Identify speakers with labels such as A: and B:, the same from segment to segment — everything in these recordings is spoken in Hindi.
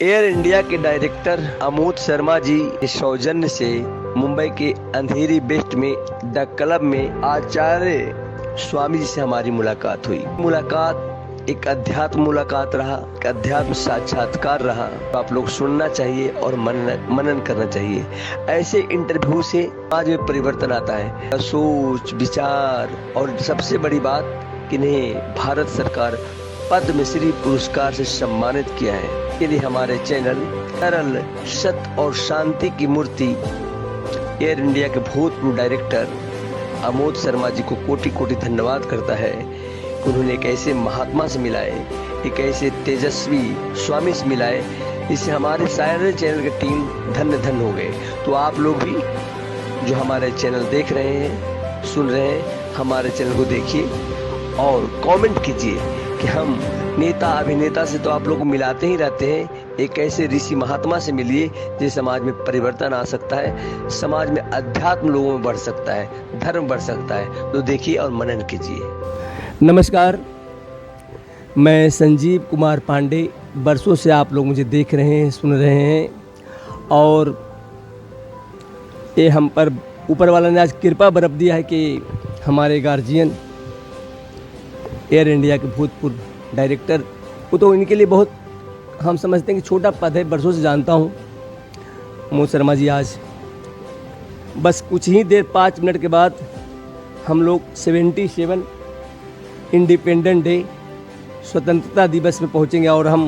A: एयर इंडिया के डायरेक्टर अमोद शर्मा जी के सौजन्य से मुंबई के अंधेरी वेस्ट में द क्लब में आचार्य स्वामी जी से हमारी मुलाकात हुई। मुलाकात एक अध्यात्म मुलाकात रहा, एक अध्यात्म साक्षात्कार रहा। तो आप लोग सुनना चाहिए और मनन करना चाहिए। ऐसे इंटरव्यू से आज में परिवर्तन आता है, सोच विचार। और सबसे बड़ी बात कि इन्हें भारत सरकार पद्मश्री पुरस्कार से सम्मानित किया है। के लिए हमारे चैनल सरल सत्य और शांति की मूर्ति एयर इंडिया के भूतपूर्व डायरेक्टर अमोद शर्मा जी को कोटि कोटि धन्यवाद करता है कि उन्होंने एक ऐसे महात्मा से मिलाए, एक ऐसे तेजस्वी स्वामी से मिलाए, इससे हमारे सारे चैनल की टीम धन्य धन्य हो गए। तो आप लोग भी जो हमारे चैनल देख रहे हैं, सुन रहे हैं, हमारे चैनल को देखिए और कमेंट कीजिए कि हम नेता अभिनेता से तो आप लोग को मिलाते ही रहते हैं, एक ऐसे ऋषि महात्मा से मिलिए जिससे समाज में परिवर्तन आ सकता है, समाज में अध्यात्म लोगों में बढ़ सकता है, धर्म बढ़ सकता है। तो देखिए और मनन कीजिए।
B: नमस्कार, मैं संजीव कुमार पांडे। बरसों से आप लोग मुझे देख रहे हैं, सुन रहे हैं और ये हम पर ऊपर वाला ने आज कृपा बरप दिया है कि हमारे गार्जियन एयर इंडिया के भूतपूर्व डायरेक्टर, वो तो इनके लिए बहुत हम समझते हैं कि छोटा पद है, बरसों से जानता हूँ। अमोद शर्मा जी आज बस कुछ ही देर 5 मिनट के बाद हम लोग 77 इंडिपेंडेंट डे स्वतंत्रता दिवस में पहुँचेंगे और हम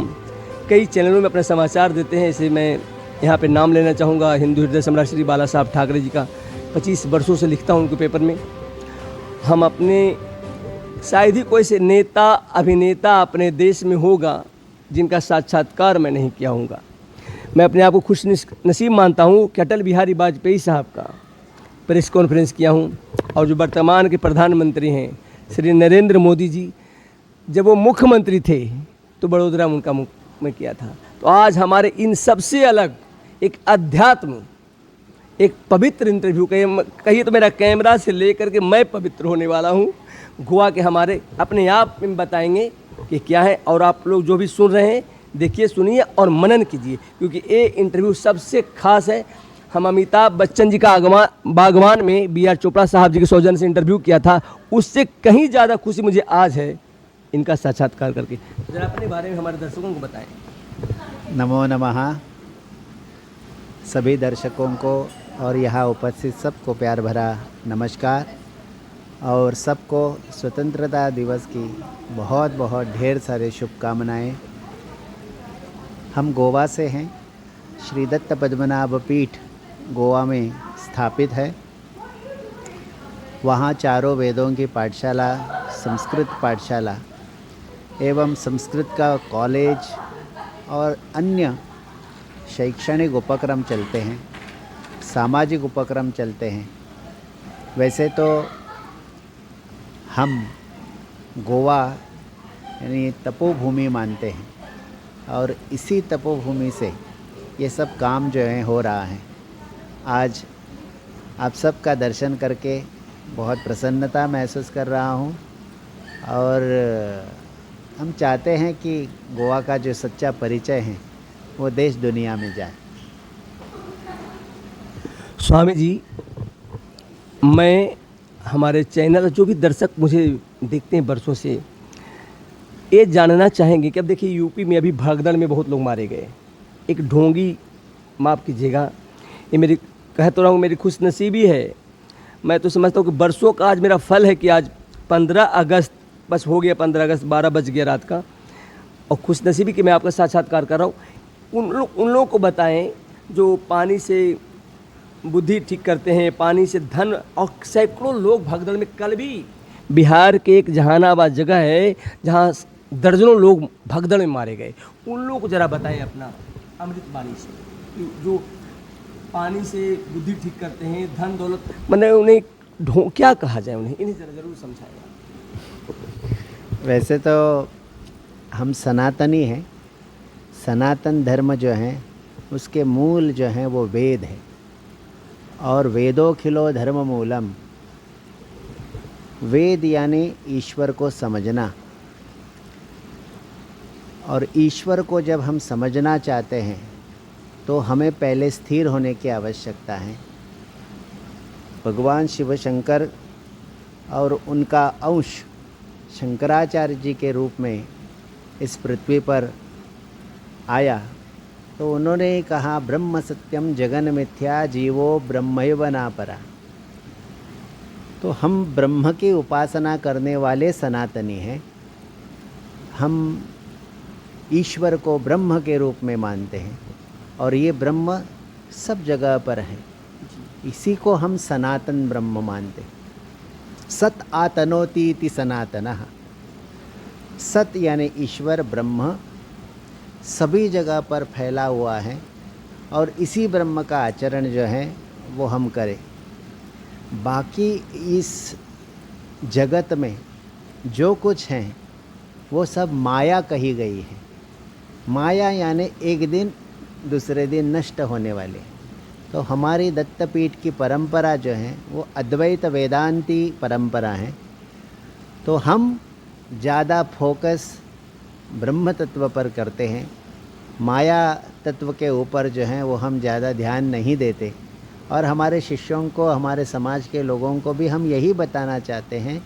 B: कई चैनलों में अपने समाचार देते हैं। इसे मैं यहाँ पे नाम लेना चाहूँगा, हिंदू हृदय सम्राट श्री बाला साहब ठाकरे जी का। 25 वर्षों से लिखता हूँ उनके पेपर में। हम अपने शायद ही कोई से नेता अभिनेता अपने देश में होगा जिनका साक्षात्कार मैं नहीं किया हूँगा। मैं अपने आप को खुश नसीब मानता हूँ कि अटल बिहारी वाजपेयी साहब का प्रेस कॉन्फ्रेंस किया हूँ और जो वर्तमान के प्रधानमंत्री हैं श्री नरेंद्र मोदी जी, जब वो मुख्यमंत्री थे तो बड़ोदरा में उनका मुख्य में किया था। तो आज हमारे इन सबसे अलग एक अध्यात्म, एक पवित्र इंटरव्यू कहिए तो मेरा कैमरा से लेकर के मैं पवित्र होने वाला हूँ। गोवा के हमारे अपने आप में बताएंगे कि क्या है और आप लोग जो भी सुन रहे हैं देखिए, सुनिए और मनन कीजिए, क्योंकि ये इंटरव्यू सबसे खास है। हम अमिताभ बच्चन जी का बागवान में बी आर चोपड़ा साहब जी के सौजन्य से इंटरव्यू किया था, उससे कहीं ज़्यादा खुशी मुझे आज है इनका साक्षात्कार करके। जरा अपने बारे में हमारे दर्शकों को बताएं।
C: नमो नमः सभी दर्शकों को और यहाँ उपस्थित सबको प्यार भरा नमस्कार और सबको स्वतंत्रता दिवस की बहुत बहुत ढेर सारे शुभकामनाएं। हम गोवा से हैं। श्री दत्त पद्मनाभ पीठ गोवा में स्थापित है। वहाँ चारों वेदों की पाठशाला, संस्कृत पाठशाला एवं संस्कृत का कॉलेज और अन्य शैक्षणिक उपक्रम चलते हैं, सामाजिक उपक्रम चलते हैं। वैसे तो हम गोवा यानी तपोभूमि मानते हैं और इसी तपोभूमि से ये सब काम जो है हो रहा है। आज आप सबका दर्शन करके बहुत प्रसन्नता महसूस कर रहा हूँ और हम चाहते हैं कि गोवा का जो सच्चा परिचय है वो देश दुनिया में जाए।
B: स्वामी जी, मैं हमारे चैनल जो भी दर्शक मुझे देखते हैं बरसों से, ये जानना चाहेंगे कि अब देखिए यूपी में अभी भगदड़ में बहुत लोग मारे गए। एक ढोंगी, माफ़ कीजिएगा, ये मेरी कह तो रहा हूँ मेरी खुशनसीबी है। मैं तो समझता हूँ कि बरसों का आज मेरा फल है कि आज 15 अगस्त बस हो गया, 15 अगस्त 12 बज गया रात का, और खुशनसीबी कि मैं आपका साक्षात्कार कर रहा हूँ। उन लोगों को बताएं जो पानी से बुद्धि ठीक करते हैं, पानी से धन, और सैकड़ों लोग भगदड़ में। कल भी बिहार के एक जहानाबाद जगह है जहाँ दर्जनों लोग भगदड़ में मारे गए। उन लोगों को ज़रा बताएं अपना अमृत वाणी से कि जो पानी से बुद्धि ठीक करते हैं, धन दौलत, मैंने उन्हें क्या कहा जाए, उन्हें इन्हें ज़रा ज़रूर समझाएगा।
C: वैसे तो हम सनातनी हैं। सनातन धर्म जो है उसके मूल जो हैं वो वेद है और वेदोखिलो धर्म मूलम। वेद यानी ईश्वर को समझना। और ईश्वर को जब हम समझना चाहते हैं तो हमें पहले स्थिर होने की आवश्यकता है। भगवान शिव शंकर और उनका अंश शंकराचार्य जी के रूप में इस पृथ्वी पर आया तो उन्होंने कहा ब्रह्म सत्यम जगन मिथ्या जीवो ब्रह्मैव न परा। तो हम ब्रह्म की उपासना करने वाले सनातनी हैं। हम ईश्वर को ब्रह्म के रूप में मानते हैं और ये ब्रह्म सब जगह पर है। इसी को हम सनातन ब्रह्म मानते हैं। सत आतनोति इति सनातनः। सत यानी ईश्वर ब्रह्म सभी जगह पर फैला हुआ है और इसी ब्रह्म का आचरण जो है वो हम करें। बाकी इस जगत में जो कुछ है वो सब माया कही गई है। माया यानी एक दिन दूसरे दिन नष्ट होने वाले। तो हमारी दत्तपीठ की परंपरा जो है वो अद्वैत वेदांती परंपरा है। तो हम ज़्यादा फोकस ब्रह्म तत्व पर करते हैं। माया तत्व के ऊपर जो है वो हम ज़्यादा ध्यान नहीं देते। और हमारे शिष्यों को, हमारे समाज के लोगों को भी हम यही बताना चाहते हैं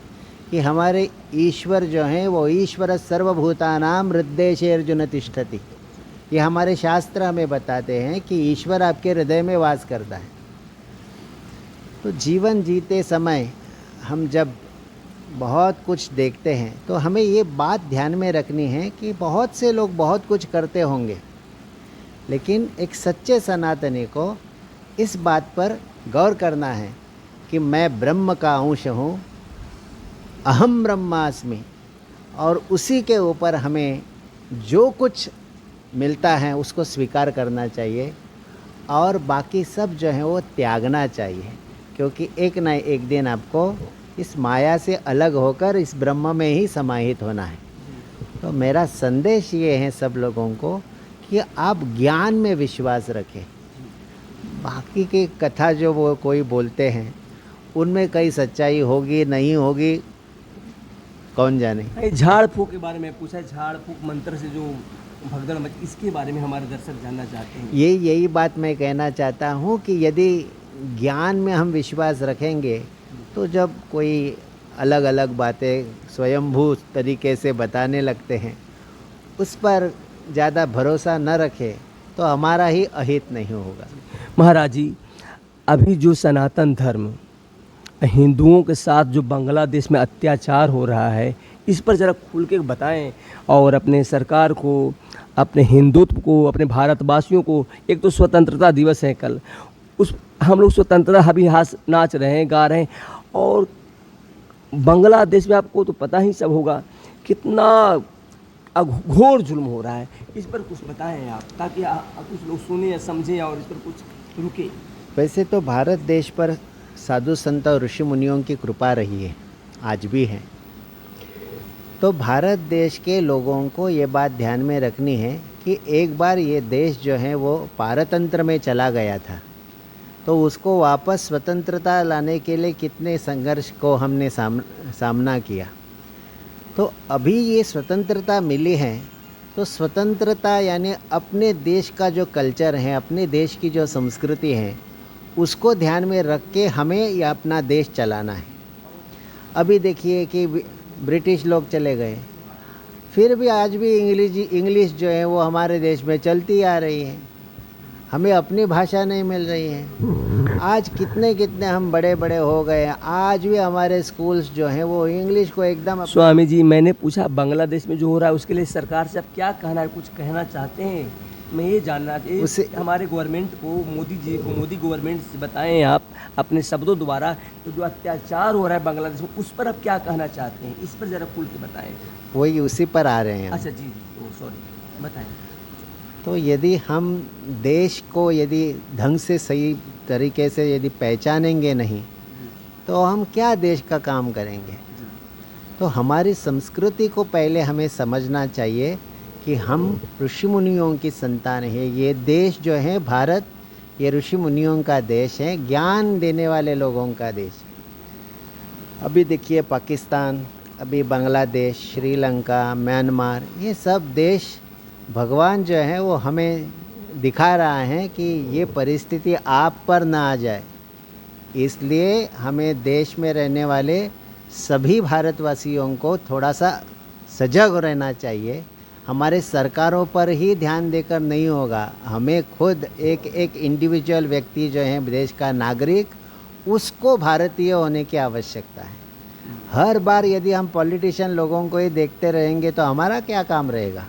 C: कि हमारे ईश्वर जो हैं वो ईश्वर सर्वभूतानां हृद्देशे अर्जुन तिष्ठति। ये हमारे शास्त्र हमें बताते हैं कि ईश्वर आपके हृदय में वास करता है। तो जीवन जीते समय हम जब बहुत कुछ देखते हैं तो हमें ये बात ध्यान में रखनी है कि बहुत से लोग बहुत कुछ करते होंगे, लेकिन एक सच्चे सनातनी को इस बात पर गौर करना है कि मैं ब्रह्म का अंश हूँ, अहम ब्रह्मास्मि। और उसी के ऊपर हमें जो कुछ मिलता है उसको स्वीकार करना चाहिए और बाकी सब जो है वो त्यागना चाहिए, क्योंकि एक ना एक दिन आपको इस माया से अलग होकर इस ब्रह्म में ही समाहित होना है। तो मेरा संदेश ये है सब लोगों को कि आप ज्ञान में विश्वास रखें। बाकी की कथा जो वो कोई बोलते हैं उनमें कई सच्चाई होगी नहीं होगी कौन जाने।
B: झाड़ फूक के बारे में पूछा, झाड़ फूक मंत्र से जो भगदड़ मची, इसके बारे में हमारे दर्शक जानना चाहते हैं।
C: यही बात मैं कहना चाहता हूँ कि यदि ज्ञान में हम विश्वास रखेंगे तो जब कोई अलग अलग बातें स्वयंभू तरीके से बताने लगते हैं उस पर ज़्यादा भरोसा न रखें तो हमारा ही अहित नहीं होगा।
B: महाराज जी, अभी जो सनातन धर्म हिंदुओं के साथ जो बांग्लादेश में अत्याचार हो रहा है, इस पर ज़रा खुल के बताएं और अपने सरकार को, अपने हिंदुत्व को, अपने भारतवासियों को। एक तो स्वतंत्रता दिवस है कल, उस हम लोग स्वतंत्रता अभिहास नाच रहे हैं, गा रहे हैं। और बांग्लादेश में आपको तो पता ही सब होगा कितना घोर जुल्म हो रहा है। इस पर कुछ बताएं आप, ताकि कुछ लोग सुने या समझें और इस पर कुछ रुके।
C: वैसे तो भारत देश पर साधु संत और ऋषि मुनियों की कृपा रही है, आज भी है। तो भारत देश के लोगों को ये बात ध्यान में रखनी है कि एक बार ये देश जो है वो पारतंत्र में चला गया था, तो उसको वापस स्वतंत्रता लाने के लिए कितने संघर्ष को हमने सामना किया। तो अभी ये स्वतंत्रता मिली है, तो स्वतंत्रता यानी अपने देश का जो कल्चर है, अपने देश की जो संस्कृति है, उसको ध्यान में रख के हमें ये अपना देश चलाना है। अभी देखिए कि ब्रिटिश लोग चले गए, फिर भी आज भी इंग्लिश जो है वो हमारे देश में चलती आ रही है। हमें अपनी भाषा नहीं मिल रही है। आज कितने हम बड़े बड़े हो गए हैं, आज भी हमारे स्कूल्स जो हैं वो इंग्लिश को एकदम।
B: स्वामी जी, मैंने पूछा बांग्लादेश में जो हो रहा है उसके लिए सरकार से आप क्या कहना है, कुछ कहना चाहते हैं? मैं ये जानना चाहिए उसे हमारे गवर्नमेंट को, मोदी जी को, मोदी गवर्नमेंट से बताएं आप अपने शब्दों द्वारा, तो जो अत्याचार हो रहा है बांग्लादेश में उस पर आप क्या कहना चाहते हैं? इस पर ज़रा खुल के बताएं।
C: वही उसी पर आ रहे हैं।
B: अच्छा जी, सॉरी, बताएं।
C: तो यदि हम देश को यदि ढंग से सही तरीके से यदि पहचानेंगे नहीं तो हम क्या देश का काम करेंगे। तो हमारी संस्कृति को पहले हमें समझना चाहिए कि हम ऋषि मुनियों की संतान है। ये देश जो है भारत, ये ऋषि मुनियों का देश है, ज्ञान देने वाले लोगों का देश। अभी देखिए पाकिस्तान, अभी बांग्लादेश, श्रीलंका, म्यांमार, ये सब देश भगवान जो है वो हमें दिखा रहा है कि ये परिस्थिति आप पर ना आ जाए, इसलिए हमें देश में रहने वाले सभी भारतवासियों को थोड़ा सा सजग रहना चाहिए। हमारे सरकारों पर ही ध्यान देकर नहीं होगा, हमें खुद एक एक इंडिविजुअल व्यक्ति जो है देश का नागरिक, उसको भारतीय होने की आवश्यकता है। हर बार यदि हम पॉलिटिशियन लोगों को ही देखते रहेंगे तो हमारा क्या काम रहेगा।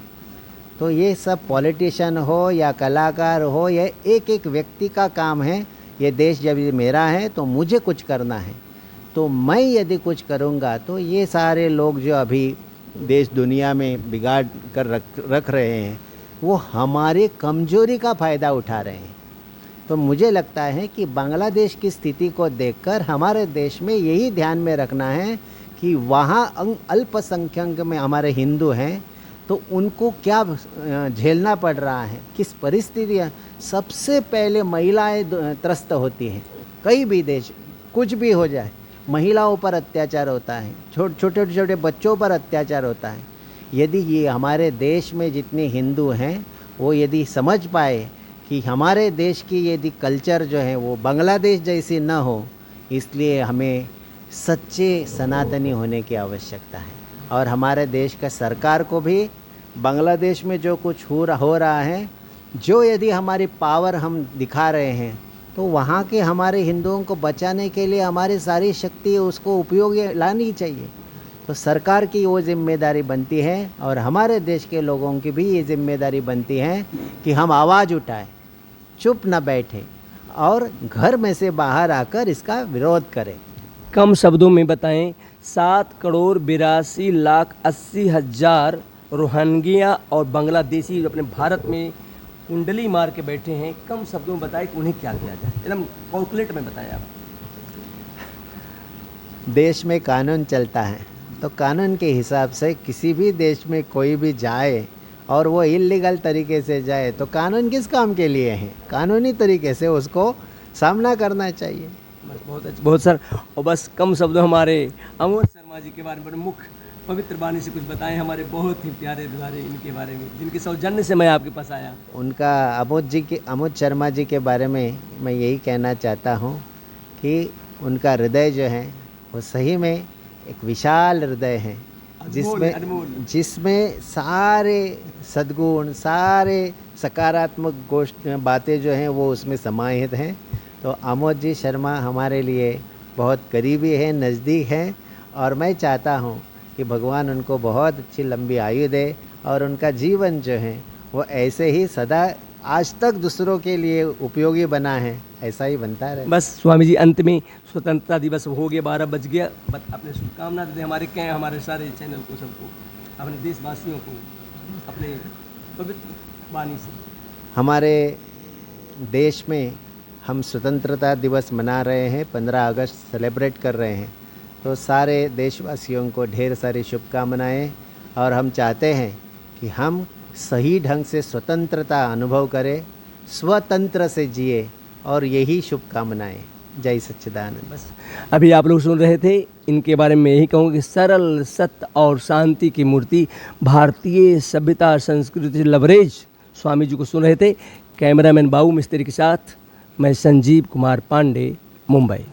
C: तो ये सब पॉलिटिशियन हो या कलाकार हो, ये एक एक व्यक्ति का काम है। ये देश जब ये मेरा है तो मुझे कुछ करना है, तो मैं यदि कुछ करूँगा तो ये सारे लोग जो अभी देश दुनिया में बिगाड़ कर रख रहे हैं वो हमारे कमजोरी का फ़ायदा उठा रहे हैं। तो मुझे लगता है कि बांग्लादेश की स्थिति को देखकर हमारे देश में यही ध्यान में रखना है कि वहाँ अल्पसंख्यक में हमारे हिंदू हैं तो उनको क्या झेलना पड़ रहा है, किस परिस्थितियाँ। सबसे पहले महिलाएं त्रस्त होती हैं। कई भी देश कुछ भी हो जाए, महिलाओं पर अत्याचार होता है, छोटे छोटे बच्चों पर अत्याचार होता है। यदि ये हमारे देश में जितने हिंदू हैं वो यदि समझ पाए कि हमारे देश की यदि कल्चर जो है वो बांग्लादेश जैसी न हो, इसलिए हमें सच्चे सनातनी होने की आवश्यकता है। और हमारे देश का सरकार को भी बांग्लादेश में जो कुछ हो रहा है, जो यदि हमारी पावर हम दिखा रहे हैं, तो वहाँ के हमारे हिंदुओं को बचाने के लिए हमारी सारी शक्ति उसको उपयोग लानी चाहिए। तो सरकार की वो जिम्मेदारी बनती है और हमारे देश के लोगों की भी ये जिम्मेदारी बनती है कि हम आवाज़ उठाएं, चुप न बैठे और घर में से बाहर आकर इसका विरोध करें।
B: कम शब्दों में बताएं, 7,82,80,000 रोहिंग्या और बांग्लादेशी जो अपने भारत में कुंडली मार के बैठे हैं, कम शब्दों में बताएं कि उन्हें क्या किया जाए, एकदम कैलकुलेट में बताएं आप।
C: देश में कानून चलता है तो कानून के हिसाब से किसी भी देश में कोई भी जाए और वो इल्लीगल तरीके से जाए तो कानून किस काम के लिए है, कानूनी तरीके से उसको सामना करना चाहिए।
B: बहुत अच्छा, बहुत सर। और बस कम शब्दों हमारे अमोद शर्मा जी के बारे में मुख्य पवित्र वाणी से कुछ बताएं, हमारे बहुत ही प्यारे दुलारे इनके बारे में, जिनके सौजन्य से मैं आपके पास आया।
C: उनका अमोद शर्मा जी के बारे में मैं यही कहना चाहता हूँ कि उनका हृदय जो है वो सही में एक विशाल हृदय है, जिसमें सारे सद्गुण, सारे सकारात्मक बातें जो हैं वो उसमें समाहित हैं। तो अमोद जी शर्मा हमारे लिए बहुत करीबी है, नज़दीक है, और मैं चाहता हूँ कि भगवान उनको बहुत अच्छी लंबी आयु दे और उनका जीवन जो है वो ऐसे ही सदा आज तक दूसरों के लिए उपयोगी बना है, ऐसा ही बनता रहे।
B: बस स्वामी जी, अंत में स्वतंत्रता दिवस हो गया, 12 बज गया, अपने शुभकामना देते हमारे सारे चैनल को, सबको, अपने देशवासियों को अपने पवित्र वाणी से।
C: हमारे देश में हम स्वतंत्रता दिवस मना रहे हैं, 15 अगस्त सेलिब्रेट कर रहे हैं, तो सारे देशवासियों को ढेर सारी शुभकामनाएं। और हम चाहते हैं कि हम सही ढंग से स्वतंत्रता अनुभव करें, स्वतंत्र से जिए, और यही शुभकामनाएं। जय सच्चिदानंद।
B: बस अभी आप लोग सुन रहे थे, इनके बारे में यही कहूँ कि सरल, सत्य और शांति की मूर्ति, भारतीय सभ्यता संस्कृति लवरेज स्वामी जी को सुन रहे थे। कैमरामैन बाबू मिस्त्री के साथ मैं संजीव कुमार पांडे, मुंबई।